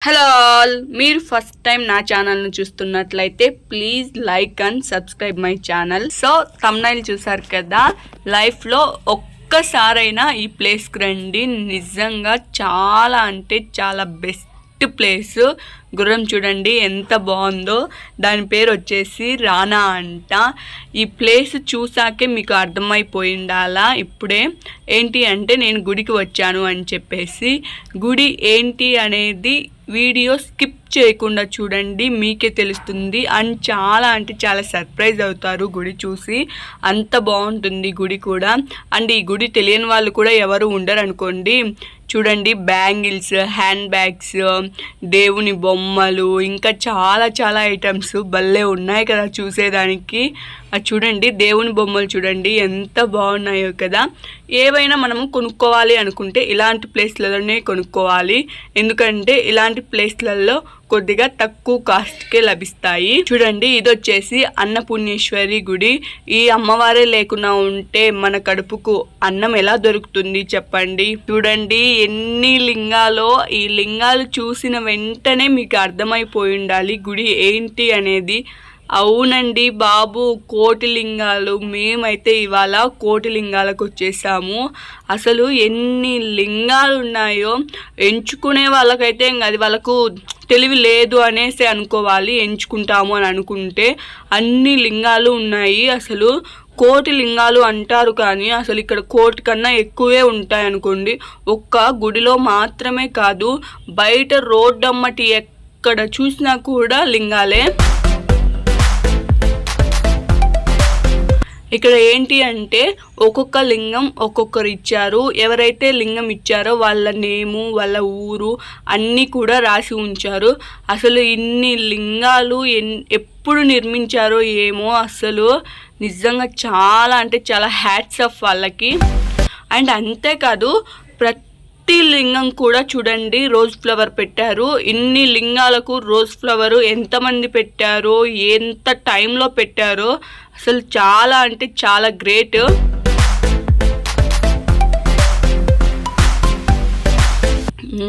Hello all, మీరు first time నా ఛానల్ను చూస్తున్నట్లయితే please like and subscribe my channel. So thumbnail చూసారు కదా, లైఫ్లో ఒక్కసారైనా ఈ ప్లేస్కి రండి. నిజంగా చాలా అంటే చాలా బెస్ట్ ప్లేస్. గుర్రం చూడండి ఎంత బాగుందో. దాని పేరు వచ్చేసి రానా అంట. ఈ ప్లేస్ చూసాకే మీకు అర్థమైపోయి ఉండాలా ఇప్పుడే. ఏంటి అంటే నేను గుడికి వచ్చాను అని చెప్పేసి. గుడి ఏంటి అనేది వీడియో స్కిప్ చేయకుండా చూడండి, మీకే తెలుస్తుంది. అండ్ చాలా అంటే చాలా సర్ప్రైజ్ అవుతారు గుడి చూసి. అంత బాగుంటుంది గుడి కూడా. అండ్ ఈ గుడి తెలియని వాళ్ళు కూడా ఎవరు ఉండరు అనుకోండి. చూడండి, బ్యాంగిల్స్, హ్యాండ్ బ్యాగ్స్, దేవుని బొమ్మలు, ఇంకా చాలా చాలా ఐటమ్స్ భలే ఉన్నాయి కదా చూసేదానికి. అది చూడండి, దేవుని బొమ్మలు చూడండి ఎంత బాగున్నాయో కదా. ఏవైనా మనము కొనుక్కోవాలి అనుకుంటే ఇలాంటి ప్లేస్లలోనే కొనుక్కోవాలి. ఎందుకంటే ఇలాంటి ప్లేస్లలో కొద్దిగా తక్కువ కాస్ట్కే లభిస్తాయి. చూడండి, ఇది వచ్చేసి అన్నపూర్ణేశ్వరి గుడి. ఈ అమ్మవారే లేకుండా ఉంటే మన కడుపుకు అన్నం ఎలా దొరుకుతుంది చెప్పండి. చూడండి ఎన్ని లింగాలో. ఈ లింగాలు చూసిన వెంటనే మీకు అర్థమైపోయి ఉండాలి గుడి ఏంటి అనేది. అవునండి బాబు, కోటి లింగాలు. మేమైతే ఇవాళ కోటి లింగాలకు వచ్చేసాము. అసలు ఎన్ని లింగాలు ఉన్నాయో ఎంచుకునే వాళ్ళకైతే అది వాళ్ళకు తెలివి లేదు అనేసి అనుకోవాలి. ఎంచుకుంటాము అని అనుకుంటే అన్ని లింగాలు ఉన్నాయి. అసలు కోటి లింగాలు అంటారు కానీ అసలు ఇక్కడ కోటి కన్నా ఎక్కువే ఉంటాయి అనుకోండి. ఒక్క గుడిలో మాత్రమే కాదు, బయట రోడ్డమ్మటి ఎక్కడ చూసినా కూడా లింగాలే. ఇక్కడ ఏంటి అంటే ఒక్కొక్క లింగం ఒక్కొక్కరు ఇచ్చారు. ఎవరైతే లింగం ఇచ్చారో వాళ్ళ నేము, వాళ్ళ ఊరు అన్నీ కూడా రాసి ఉంచారు. అసలు ఇన్ని లింగాలు ఎప్పుడు నిర్మించారో ఏమో. అసలు నిజంగా చాలా అంటే చాలా హ్యాట్స్ ఆఫ్ వాళ్ళకి. అండ్ అంతేకాదు ప్రతి లింగం కూడా చూడండి రోజ్ ఫ్లవర్ పెట్టారు. ఇన్ని లింగాలకు రోజ్ ఫ్లవర్ ఎంతమంది పెట్టారో, ఎంత టైంలో పెట్టారో అసలు చాలా అంటే చాలా గ్రేట్.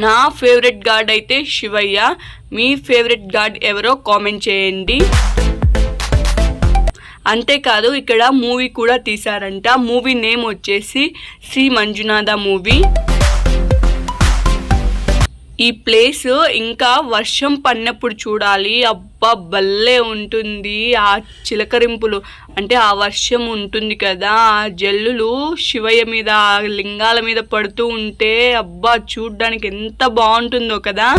నా ఫేవరెట్ గాడ్ అయితే శివయ్య. మీ ఫేవరెట్ గాడ్ ఎవరో కామెంట్ చేయండి. అంతేకాదు ఇక్కడ మూవీ కూడా తీశారంట. మూవీ నేమ్ వచ్చేసి శ్రీ మంజునాథ మూవీ. ఈ ప్లేస్ ఇంకా వర్షం పడినప్పుడు చూడాలి. అబ్బా భలే ఉంటుంది. ఆ చిలకరింపులు అంటే ఆ వర్షం ఉంటుంది కదా, ఆ జల్లులు శివయ్య మీద, ఆ లింగాల మీద పడుతూ ఉంటే అబ్బా చూడ్డానికి ఎంత బాగుంటుందో కదా.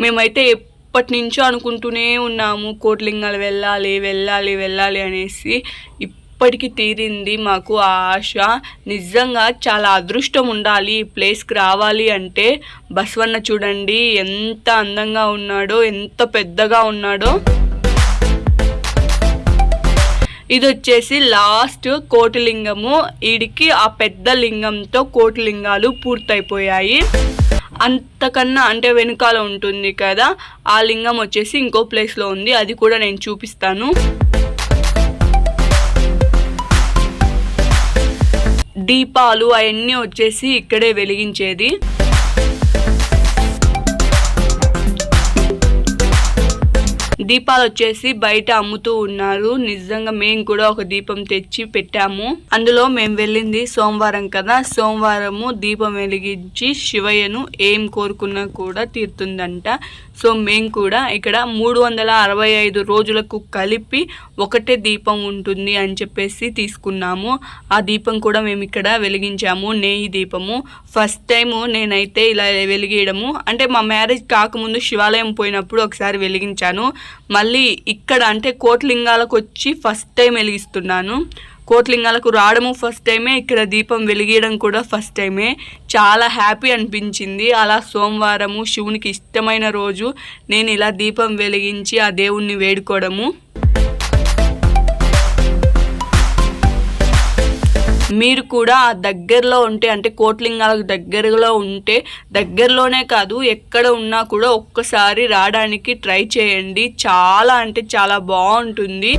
మేమైతే ఇప్పటి నుంచో అనుకుంటూనే ఉన్నాము కోటిలింగాలు వెళ్ళాలి వెళ్ళాలి వెళ్ళాలి అనేసి. ఇప్పటికి తీరింది మాకు ఆ ఆశ. నిజంగా చాలా అదృష్టం ఉండాలి ఈ ప్లేస్కి రావాలి అంటే. బసవన్న చూడండి ఎంత అందంగా ఉన్నాడో, ఎంత పెద్దగా ఉన్నాడో. ఇది వచ్చేసి లాస్ట్ కోటిలింగము. వీడికి ఆ పెద్ద లింగంతో కోటిలింగాలు పూర్తయిపోయాయి. అంతకన్నా అంటే వెనుకాల ఉంటుంది కదా, ఆ లింగం వచ్చేసి ఇంకో ప్లేస్లో ఉంది. అది కూడా నేను చూపిస్తాను. దీపాలు అవన్నీ వచ్చేసి ఇక్కడే వెలిగించేది. దీపాలు వచ్చేసి బయట అమ్ముతూ ఉన్నారు. నిజంగా మేము కూడా ఒక దీపం తెచ్చి పెట్టాము. అందులో మేము వెళ్ళింది సోమవారం కదా, సోమవారము దీపం వెలిగించి శివయ్యను ఏం కోరుకున్నా కూడా తీరుతుందంట. సో మేము కూడా ఇక్కడ 365 రోజులకు కలిపి ఒకటే దీపం ఉంటుంది అని చెప్పేసి తీసుకున్నాము. ఆ దీపం కూడా మేము ఇక్కడ వెలిగించాము, నెయ్యి దీపము. ఫస్ట్ టైము నేనైతే ఇలా వెలిగేయడము. అంటే మా మ్యారేజ్ కాకముందు శివాలయం పోయినప్పుడు ఒకసారి వెలిగించాను. మళ్ళీ ఇక్కడ అంటే కోటిలింగాలకు వచ్చి ఫస్ట్ టైం వెలిగిస్తున్నాను. కోటిలింగాలకు రావడము ఫస్ట్ టైమే, ఇక్కడ దీపం వెలిగేయడం కూడా ఫస్ట్ టైమే. చాలా హ్యాపీ అనిపించింది. అలా సోమవారము శివునికి ఇష్టమైన రోజు నేను ఇలా దీపం వెలిగించి ఆ దేవుణ్ణి వేడుకోవడము. మీరు కూడా ఆ దగ్గరలో ఉంటే అంటే కోటిలింగాలకు దగ్గరలో ఉంటే, దగ్గరలోనే కాదు ఎక్కడ ఉన్నా కూడా ఒక్కసారి రావడానికి ట్రై చేయండి. చాలా అంటే చాలా బాగుంటుంది.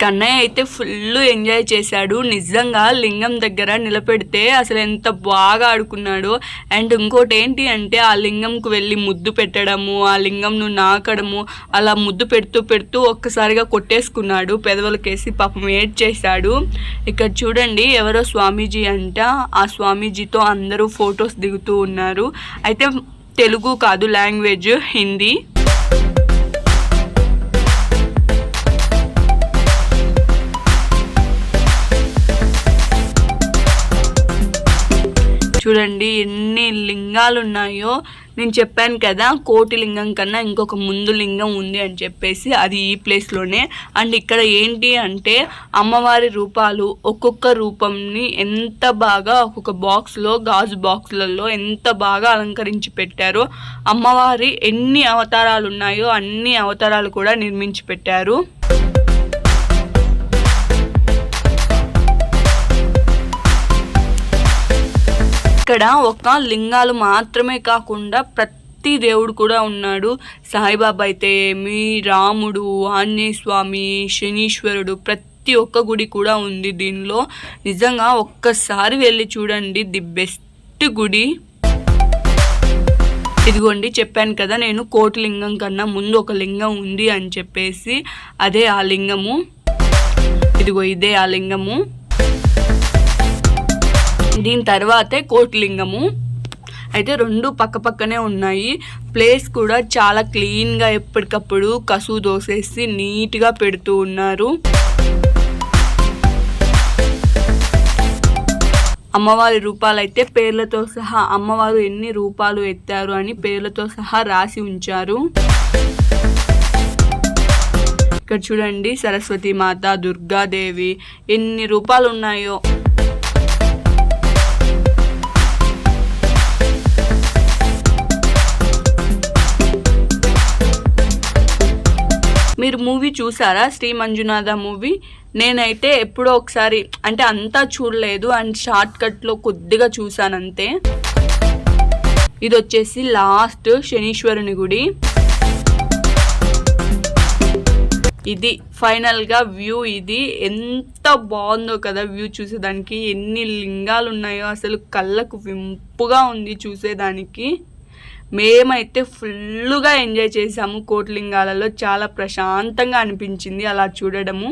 కన్నయ్య అయితే ఫుల్ ఎంజాయ్ చేశాడు. నిజంగా లింగం దగ్గర నిలబెడితే అసలు ఎంత బాగా ఆడుకున్నాడు. అండ్ ఇంకోటి ఏంటి అంటే ఆ లింగంకు వెళ్ళి ముద్దు పెట్టడము, ఆ లింగంను నాకడము, అలా ముద్దు పెడుతూ పెడుతూ ఒక్కసారిగా కొట్టేసుకున్నాడు పెదవులకేసి. పాపం ఏడ్ చేశాడు. ఇక్కడ చూడండి ఎవరో స్వామీజీ అంట. ఆ స్వామీజీతో అందరూ ఫొటోస్ దిగుతూ ఉన్నారు. అయితే తెలుగు కాదు, లాంగ్వేజ్ హిందీ. చూడండి ఎన్ని లింగాలు ఉన్నాయో. నేను చెప్పాను కదా కోటి లింగం కన్నా ఇంకొక ముందు లింగం ఉంది అని చెప్పేసి, అది ఈ ప్లేస్లోనే. అండ్ ఇక్కడ ఏంటి అంటే అమ్మవారి రూపాలు ఒక్కొక్క రూపంని ఎంత బాగా ఒక్కొక్క బాక్స్లో, గాజు బాక్స్లలో ఎంత బాగా అలంకరించి పెట్టారో. అమ్మవారి ఎన్ని అవతారాలు ఉన్నాయో అన్ని అవతారాలు కూడా నిర్మించి పెట్టారు. ఇక్కడ ఒక లింగాలు మాత్రమే కాకుండా ప్రతి దేవుడు కూడా ఉన్నాడు. సాయిబాబా అయితే ఏమి, రాముడు, ఆంజనేయ స్వామి, శనీశ్వరుడు, ప్రతి ఒక్క గుడి కూడా ఉంది దీనిలో. నిజంగా ఒక్కసారి వెళ్ళి చూడండి, ది బెస్ట్ గుడి. ఇదిగోండి చెప్పాను కదా నేను కోటి లింగం కన్నా ముందు ఒక లింగం ఉంది అని చెప్పేసి, అదే ఆ లింగము. ఇదిగో ఇదే ఆ లింగము. దీని తర్వాతే కోటిలింగము. అయితే రెండు పక్క పక్కనే ఉన్నాయి. ప్లేస్ కూడా చాలా క్లీన్గా ఎప్పటికప్పుడు కసువు దోసేసి నీట్గా పెడుతూ ఉన్నారు. అమ్మవారి రూపాలు అయితే పేర్లతో సహా, అమ్మవారు ఎన్ని రూపాలు ఎత్తారు అని పేర్లతో సహా రాసి ఉంచారు. ఇక్కడ చూడండి సరస్వతి మాత, దుర్గాదేవి, ఎన్ని రూపాలు ఉన్నాయో. మీరు మూవీ చూసారా శ్రీ మంజునాథ మూవీ? నేనైతే ఎప్పుడో ఒకసారి, అంటే అంతా చూడలేదు, అండ్ షార్ట్ కట్లో కొద్దిగా చూసాను అంతే. ఇది వచ్చేసి లాస్ట్ శనీశ్వరుని గుడి. ఇది ఫైనల్గా వ్యూ. ఇది ఎంత బాగుందో కదా వ్యూ చూసేదానికి. ఎన్ని లింగాలు ఉన్నాయో అసలు కళ్ళకు వింపుగా ఉంది చూసేదానికి. మేమైతే ఫుల్గా ఎంజాయ్ చేసాము కోటి లింగాలలో. చాలా ప్రశాంతంగా అనిపించింది అలా చూడడము.